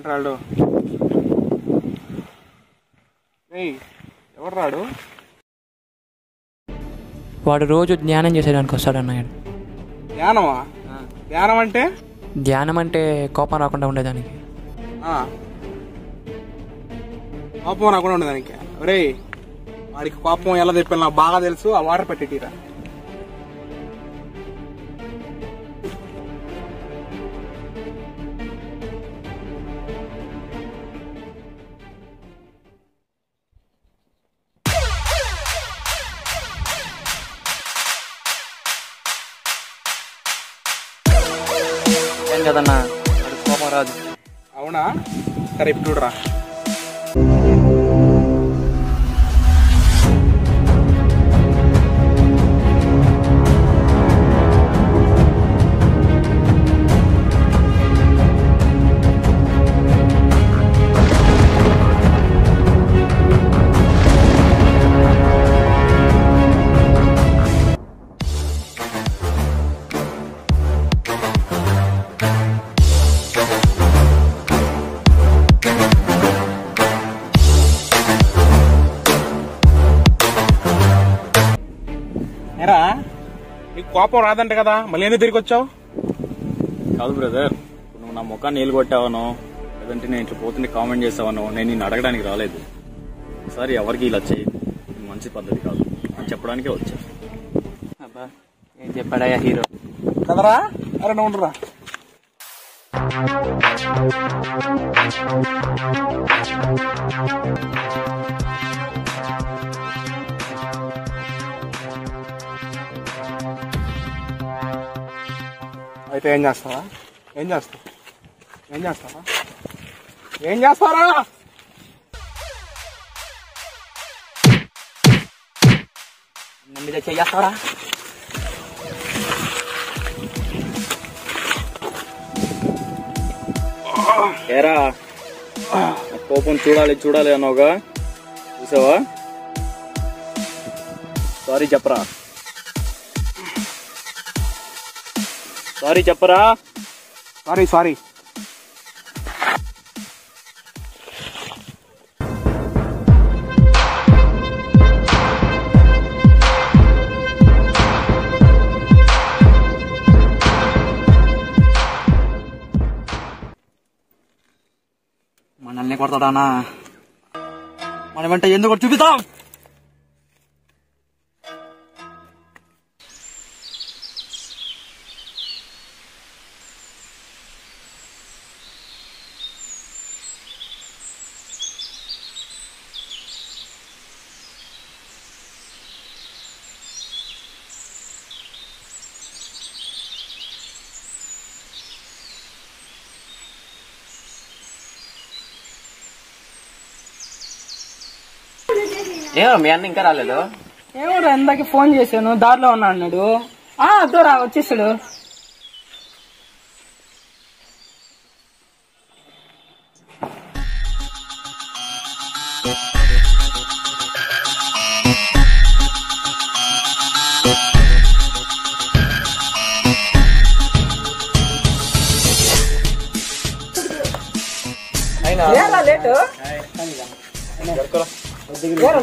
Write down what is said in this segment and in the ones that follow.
రాడు ఎవరు రాడు? వాడు రోజు ధ్యానం చేసేదానికి వస్తాడన్నాడు. ధ్యానమా? ధ్యానం అంటే? ధ్యానం అంటే కోపం రాకుండా ఉండేదానికి. కోపం రాకుండా ఉండేదానికి. ఒరే వాడికి కోపం ఎలా తెప్పాలి నాకు బాగా తెలుసు. ఆ వాటర్ పెట్టిరా. ఏం కదన్నా కోపం రాదు. అవునా? సరే ఇప్పుడు చూడరా. ఎరా నీకు కోపం రాదంట కదా, మళ్ళీ ఎందుకు తిరిగి వచ్చావు? కాదు బ్రదర్, నువ్వు నా ముఖాన్ని నీళ్ళు కొట్టావను, లేదంటే నేను ఇట్లా పోతుంటే కామెంట్ చేస్తావను, నేను నిన్ను అడగడానికి రాలేదు. ఒకసారి ఎవరికి ఇలా చేయి, మంచి పద్ధతి కాదు అని చెప్పడానికే వచ్చా. అబ్బా ఏం చెప్పాడయ్యా హీరో కదరా? అరే నువ్వు ఉండరా. అయితే ఏం చేస్తావా? ఏం చేస్తావా? ఏం చేస్తారా? మీద చెయ్యేస్తావరా? ఏరా కోపం చూడాలి అన్నావుగా, చూసావా? సారీ చెప్పరా. సారీ మనల్ని కొడతాడానా? మన వెంట ఎందుకు చూపిద్దాం. ఏమో మీ అన్న ఇంకా రాలేదు? ఏమో ఇందాక ఫోన్ చేశాను, దారిలో ఉన్నా అన్నాడు. అద్దోరా వచ్చేసాడు.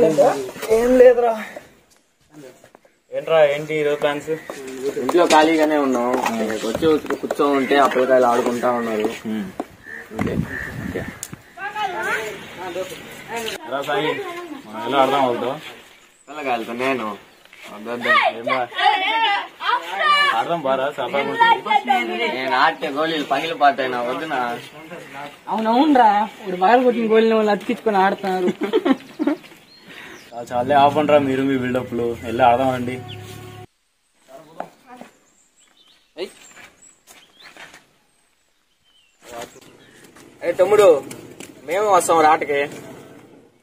లేటు ఏం లేదురా. ఏంట్రా ఏంటి ఈరోజు ప్లాన్స్? ఇంట్లో ఖాళీగానే ఉన్నాం, వచ్చి కూర్చో ఉంటే ఆ పిల్లకాయలు ఆడుకుంటా ఉన్నారు. సాయి మనం ఎలా ఆడదాం అవుతావు? పిల్లకాయలతో నేను ఆడదాం బారా. నేను ఆడితే గోళీలు పగిలిపోతాయినా వద్దునా? అవునవునరా, ఇప్పుడు బాగా కొట్టిన గోళీని వాళ్ళు అతికించుకొని ఆడుతున్నారు. చాలే ఆపండ్రా మీరు మీ బిల్డప్లు, వెళ్ళి ఆడదామండి. అరే తమ్ముడు, మేము వస్తాం రాటకి.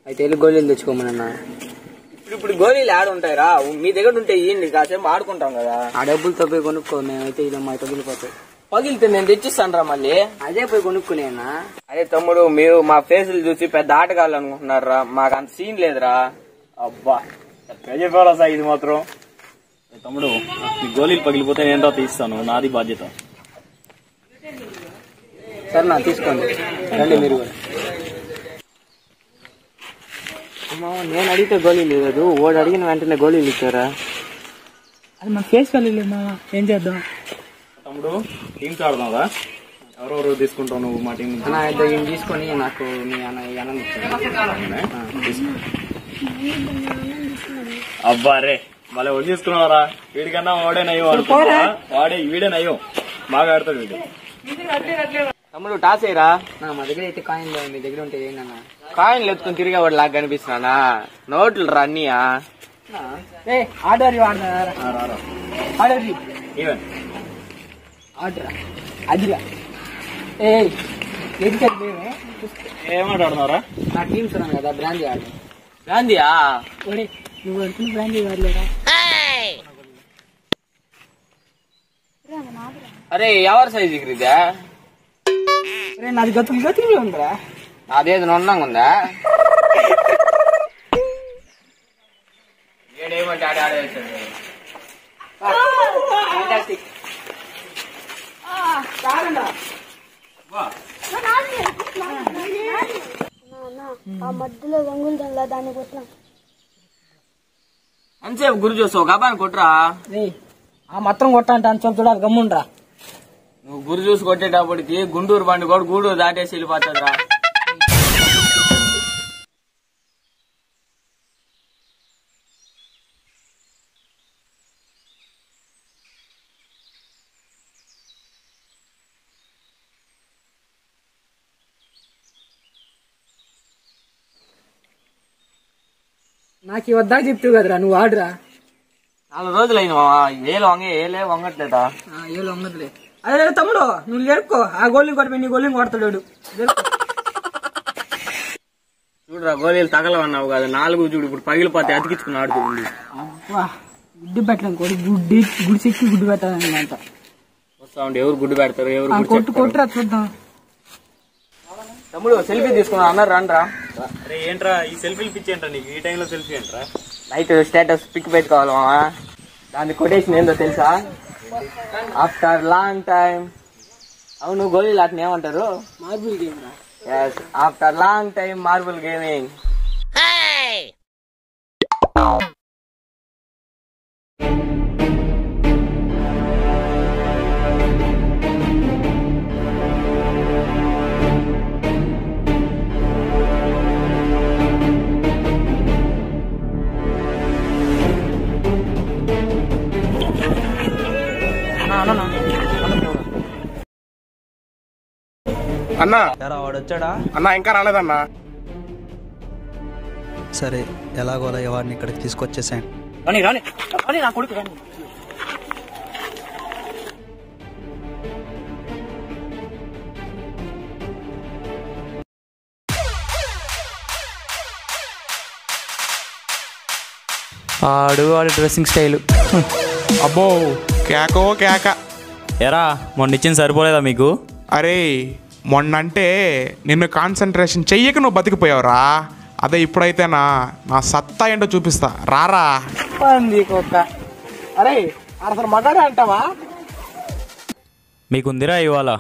అయితే వెళ్ళి గోళీలు తెచ్చుకోమన్నా. ఇప్పుడు గోళీలు ఆడ ఉంటాయిరా, మీ దగ్గర ఉంటే ఇయ్యండి, కాసేపు ఆడుకుంటాం కదా. ఆ డబ్బులతో పోయి కొనుక్కో, మేమైతే ఇలా మా తగిలిపోతాయి. పగిలితే నేను తెచ్చిస్తాను రా మళ్ళీ. అదే పోయి కొనుక్కునేనా? అదే తమ్ముడు, మీరు మా ఫేసులు చూసి పెద్ద ఆటగాళ్ళు అనుకుంటున్నారా, మాకు అంత సీన్ లేదురా. అబ్బా చెప్పారా సార్ ఇది మాత్రం. తమ్ముడు ఈ గోళీలు పగిలిపోతే నేను తీస్తాను, నాది బాధ్యత. సరే నా తీసుకోండి, రండి మీరు కూడా. నేను అడిగితే గోళీలు లేదు, వాడు అడిగిన వెంటనే గోళీలు ఇచ్చారా? అది మా ఫేస్ వెళ్ళలేదు మా, ఏం చేద్దాం? తమ్ముడు టీమ్స్ ఆడదాంరా, ఎవరెవరు తీసుకుంటావు నువ్వు మా టీం నుంచి? అన్న ఇద్దరు తీసుకొని నాకు మీ అన్నం అబ్బా రే మళ్ళీ ఒళ్ళు తీసుకున్నావరా, వీడికన్నా వాడే నయ్యం అనుకున్నా, వీడే నయ్యం, బాగా ఆడతాడు వీడు. తమ్ముడు టాస్ అయ్యరా? మా దగ్గర అయితే కాయిన్ లేదు, మీ దగ్గర ఉంటే ఏంటన్నా? కాయిన్లు ఎత్తుకొని తిరిగే వాడు లాగా కనిపిస్తున్నానా? నోట్లు రన్నీయా? ఆర్డర్ ఆర్డర్ ఈవెన్ ఆర్డర్ అదిరా. ఏమాడుతున్నారా? నా టీమ్స్ ఉన్నాను కదా, బ్రాందీ ఆడు. బ్రాందీయా? నువ్వు అనుకున్న బ్రాందీ వాడలేరా? అరే ఎవరి సైజ్ ఇదా? నాది గతులు ఉందిరా. అదేది నొన్నంగా ఉందా? ఏడేమంటే ఆడే ఆడేసాడు. ఆ మధ్యలో రంగులు దండలా దాన్ని కొట్టినా. ఎంతసేపు గురి చూస్తావు, గబాని కొట్టురా. ఆ మొత్తం కొట్టంటే అని చెప్తాడు, అది గమ్ముండ్రా. నువ్వు గురి చూసి కొట్టేటప్పటికి గుంటూరు బండి కూడా గూడూరు దాటేసి వెళ్ళిపోతుందిరా. నాకు వద్దా చెప్తావు కదరా, నువ్వు ఆడురా. 4 రోజులు అయిన ఏలు ఏలే వంగట్లేదా? ఏళ్ళు వంగట్లే. అదే తమ్ముడు నువ్వు లేరుకో, ఆ గోళీని కొట్టి నీ గోళీని కొడతాడు. చూడురా, గోళీలు తగలవన్నావు కదా, 4 చూడు ఇప్పుడు పగిలిపోతే అతికించుకుని ఆడుతుంది. అబ్బా గుడ్డు పెట్టలేం, గుడి చెక్కి గుడ్డు పెట్టాలని అంట. వస్తా ఉంటే ఎవరు గుడ్డు పెడతారు, ఎవరు కొట్టురా చూద్దాం. తమ్ముడు సెల్ఫీ తీసుకున్నా అన్నారు, రండ్రా. అరే ఏంట్రా ఈ సెల్ఫీలు పిచ్చి ఏంట్రా నీకు, ఈ టైంలో సెల్ఫీ ఏంట్రా? నైట్ స్టేటస్ పిక్ పెట్టుకోవాలి మామా. దాని కొటేషన్ ఏందో తెలుసా? After long time. అవును, గోళీలు అట్ని ఏమంటారు? మార్బుల్ గేమ్ రా. Yes, after long time marble gaming. అన్నా వాడు వచ్చాడా? అన్నా ఇంకా రాలేదన్నా. సరే ఎలాగోలా ఎవరిని ఇక్కడికి తీసుకొచ్చేసాను. రాని రాని రాని నా కొడుకు రాని. వాడి డ్రెస్సింగ్ స్టైలు అబ్బో కేకో కేక. ఎరా మొన్న ఇచ్చింది సరిపోలేదా మీకు? అరే మొన్నంటే నిన్ను కాన్సన్ట్రేషన్ చెయ్యక నువ్వు బతికిపోయావురా. అదే ఇప్పుడైతేనా నా సత్తా ఏంటో చూపిస్తా, రారా. అరే అసలు మగాడే అంటావా? మీకుందిరా ఇవాళ.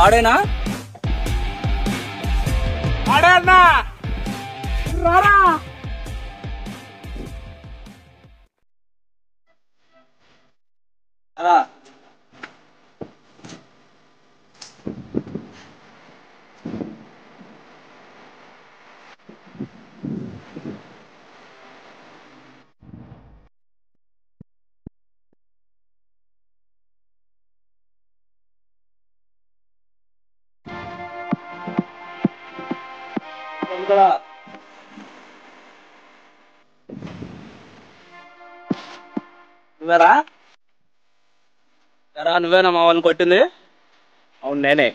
ఆడేనా ఆడే అన్నా రారా నువ్వేరా ఎరా నువ్వేనా మా వాళ్ళని కొట్టింది? అవును నేనే.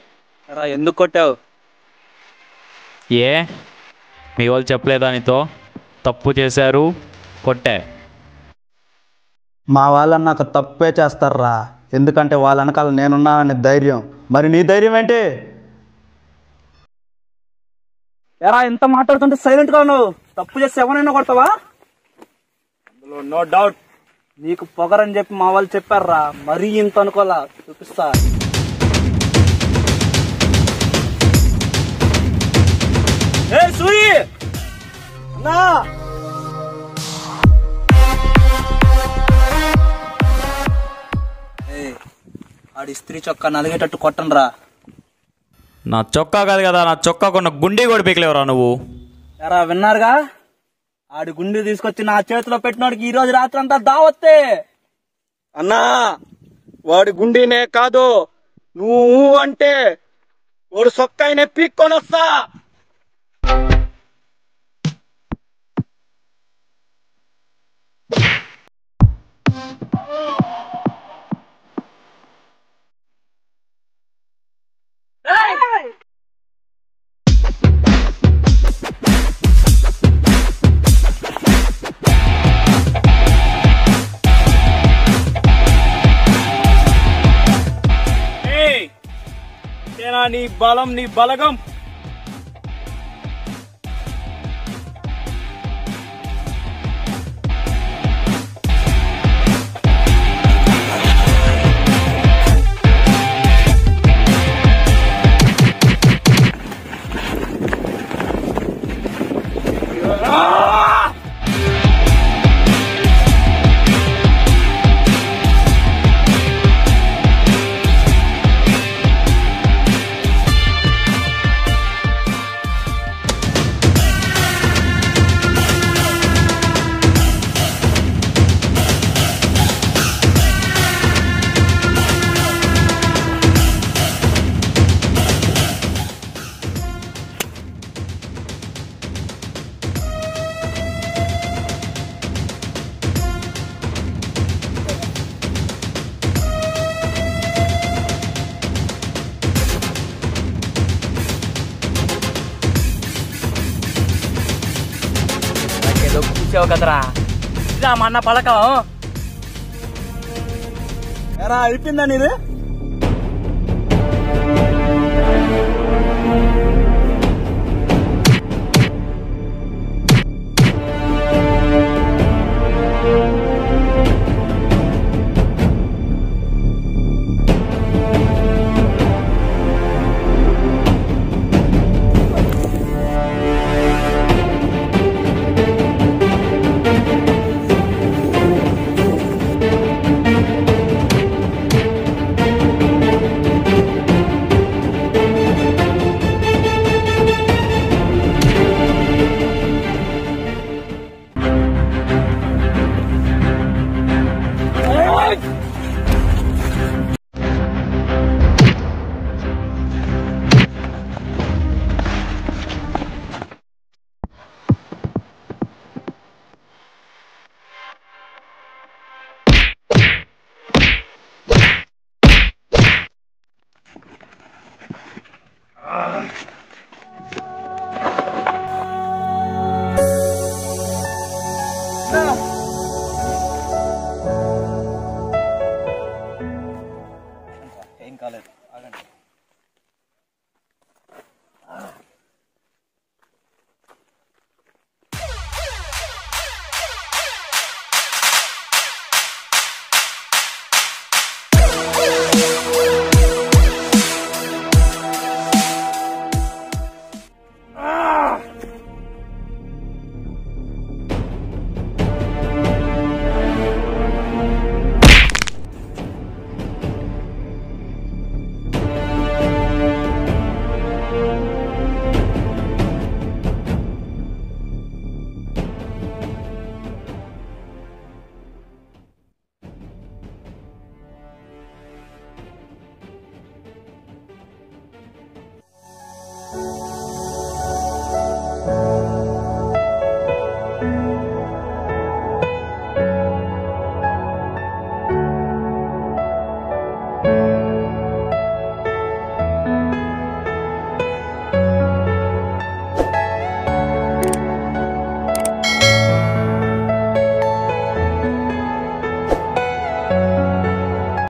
ఎరా ఎందుకు కొట్టావు? ఏ మీ వాళ్ళు చెప్పలేదా నీతో? తప్పు చేశారు కొట్టే. మా వాళ్ళని నాకు తప్పే చేస్తారా, ఎందుకంటే వాళ్ళ వెనకాల నేనున్నాననే ధైర్యం. మరి నీ ధైర్యం ఏంటి? ఎరా ఎంత మాట్లాడుతుంటే సైలెంట్ గా ఉన్నావు? తప్పు చేస్తే ఎవరైనా కొడతావా? అందులో నో డౌట్ నీకు పొగరని చెప్పి మా వాళ్ళు చెప్పారా. మరీ ఇంత అనుకోలా, చూపిస్తా. ఏ సూయి నా ఆడి స్త్రీ చొక్కా నలిగేటట్టు కొట్టనరా. నా చొక్కా కాదు కదా, నా చొక్కా కొన్న గుండీ కూడా పీకలేవరా నువ్వు. ఎరా విన్నారుగా, ఆడి గుండె తీసుకొచ్చి నా చేతిలో పెట్టినోడికి ఈ రోజు రాత్రి అంతా దావత్తే. అన్నా వాడి గుండీనే కాదు, నువ్వు అంటే వాడు సొక్కాయనే పీక్కొని వస్తా. నీ బలం నీ బలగం. కదరా ఇదా మా అన్న పలకం. ఎరా అయిపోయిందా నీది?